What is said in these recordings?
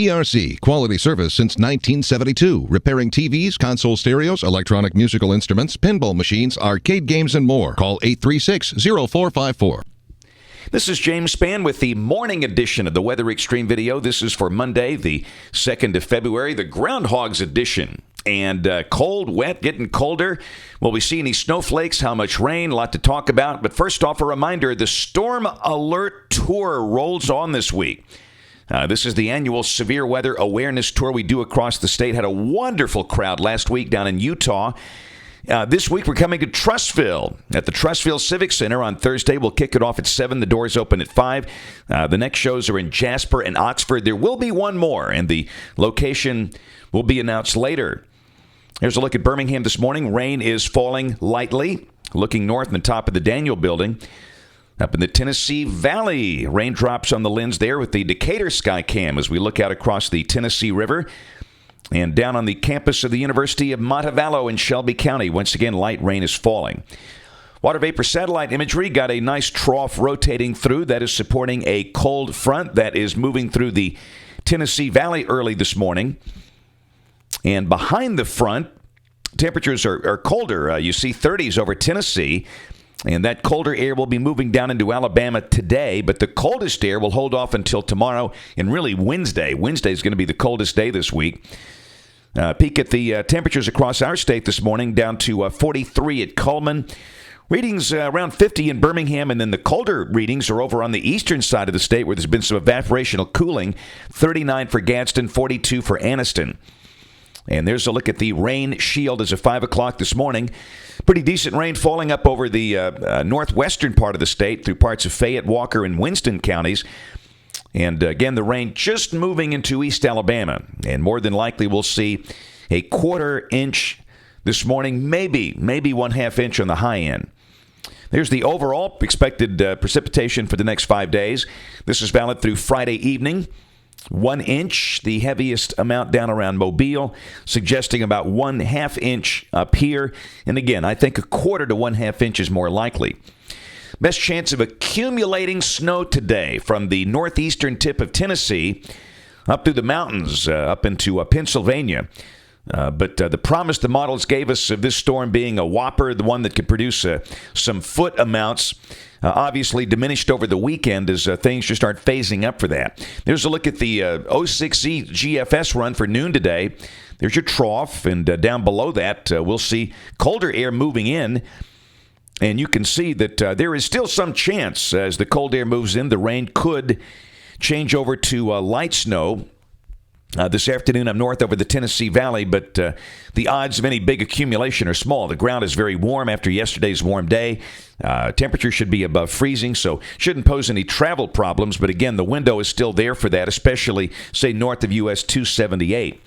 PRC, quality service since 1972. Repairing TVs, console stereos, electronic musical instruments, pinball machines, arcade games, and more. Call 836-0454. This is James Spann with the morning edition of the Weather Xtreme video. This is for Monday, the 2nd of February, the Groundhog's edition. And cold, wet, getting colder. Will we see any snowflakes? How much rain? A lot to talk about. But first off, a reminder, the Storm Alert Tour rolls on this week. This is the annual Severe Weather Awareness Tour we do across the state. Had a wonderful crowd last week down in Utah. This week, we're coming to Trussville at the Trussville Civic Center on Thursday. We'll kick it off at 7. The doors open at 5. The next shows are in Jasper and Oxford. There will be one more, and the location will be announced later. Here's a look at Birmingham this morning. Rain is falling lightly. Looking north in the top of the Daniel Building. Up in the Tennessee Valley, raindrops on the lens there with the Decatur Skycam as we look out across the Tennessee River. And down on the campus of the University of Montevallo in Shelby County, once again, light rain is falling. Water vapor satellite imagery got a nice trough rotating through. That is supporting a cold front that is moving through the Tennessee Valley early this morning. And behind the front, temperatures are colder. You see 30s over Tennessee. And that colder air will be moving down into Alabama today, but the coldest air will hold off until tomorrow and really Wednesday. Wednesday is going to be the coldest day this week. Peek at the temperatures across our state this morning, down to 43 at Cullman. Readings around 50 in Birmingham, and then the colder readings are over on the eastern side of the state where there's been some evaporational cooling. 39 for Gadsden, 42 for Anniston. And there's a look at the rain shield as of 5 o'clock this morning. Pretty decent rain falling up over the northwestern part of the state through parts of Fayette, Walker, and Winston counties. And again, the rain just moving into East Alabama. And more than likely, we'll see a 1/4 inch this morning, maybe 1/2 inch on the high end. There's the overall expected precipitation for the next 5 days. This is valid through Friday evening. 1 inch, the heaviest amount down around Mobile, suggesting about 1/2 inch up here. And again, I think 1/4 to 1/2 inch is more likely. Best chance of accumulating snow today from the northeastern tip of Tennessee up through the mountains, up into Pennsylvania. But the promise the models gave us of this storm being a whopper, the one that could produce some foot amounts, obviously diminished over the weekend as things just start phasing up for that. There's a look at the 06Z GFS run for noon today. There's your trough, and down below that, we'll see colder air moving in. And you can see that there is still some chance as the cold air moves in, the rain could change over to light snow. This afternoon, I'm north over the Tennessee Valley, but the odds of any big accumulation are small. The ground is very warm after yesterday's warm day. Temperature should be above freezing, so shouldn't pose any travel problems. But again, the window is still there for that, especially, say, north of US 278.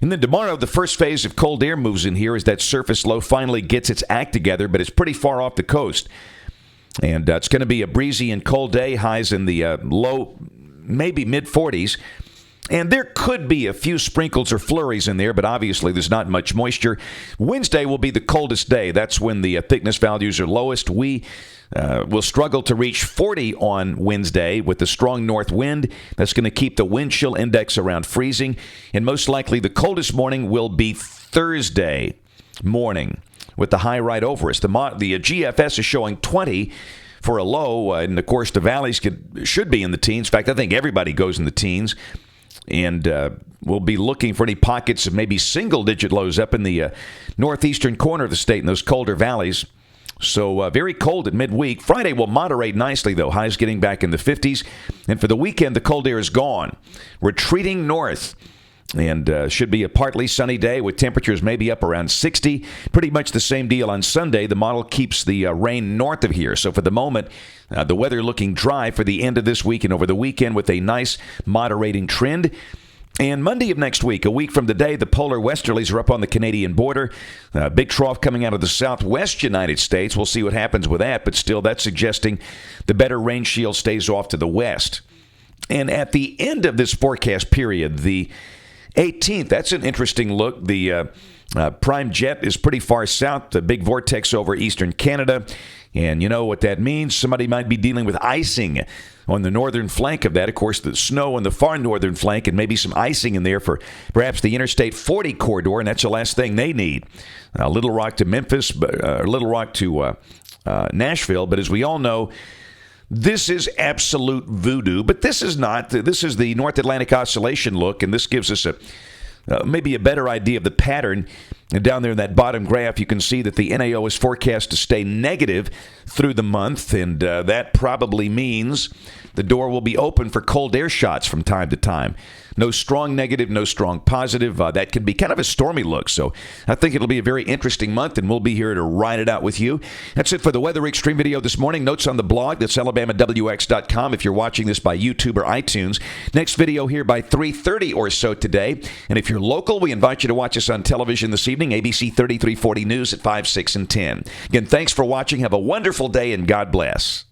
And then tomorrow, the first phase of cold air moves in here as that surface low finally gets its act together, but it's pretty far off the coast. And it's going to be a breezy and cold day, highs in the low, maybe mid-40s. And there could be a few sprinkles or flurries in there, but obviously there's not much moisture. Wednesday will be the coldest day. That's when the thickness values are lowest. We will struggle to reach 40 on Wednesday with the strong north wind. That's going to keep the wind chill index around freezing. And most likely the coldest morning will be Thursday morning with the high right over us. The GFS is showing 20 for a low, and of course the valleys should be in the teens. In fact, I think everybody goes in the teens. And we'll be looking for any pockets of maybe single-digit lows up in the northeastern corner of the state in those colder valleys. So very cold at midweek. Friday will moderate nicely, though. Highs getting back in the 50s. And for the weekend, the cold air is gone, retreating north. And should be a partly sunny day with temperatures maybe up around 60. Pretty much the same deal on Sunday. The model keeps the rain north of here. So for the moment, the weather looking dry for the end of this week and over the weekend with a nice moderating trend. And Monday of next week, a week from today, the polar westerlies are up on the Canadian border. Big trough coming out of the southwest United States. We'll see what happens with that. But still, that's suggesting the better rain shield stays off to the west. And at the end of this forecast period, the 18th, that's an interesting look. The Prime jet is pretty far south, the big vortex over eastern Canada. And you know what that means. Somebody might be dealing with icing on the northern flank of that. Of course, the snow on the far northern flank and maybe some icing in there for perhaps the Interstate 40 corridor, and that's the last thing they need. Little Rock to Memphis, Little Rock to Nashville. But as we all know, this is absolute voodoo. But this is not. This is the North Atlantic Oscillation look, and this gives us maybe a better idea of the pattern. And down there in that bottom graph, you can see that the NAO is forecast to stay negative through the month, and that probably means the door will be open for cold air shots from time to time. No strong negative, no strong positive. That can be kind of a stormy look. So I think it'll be a very interesting month, and we'll be here to ride it out with you. That's it for the Weather Xtreme video this morning. Notes on the blog. That's AlabamaWX.com if you're watching this by YouTube or iTunes. Next video here by 3:30 or so today. And if you're local, we invite you to watch us on television this evening, ABC 3340 News at 5, 6, and 10. Again, thanks for watching. Have a wonderful day, and God bless.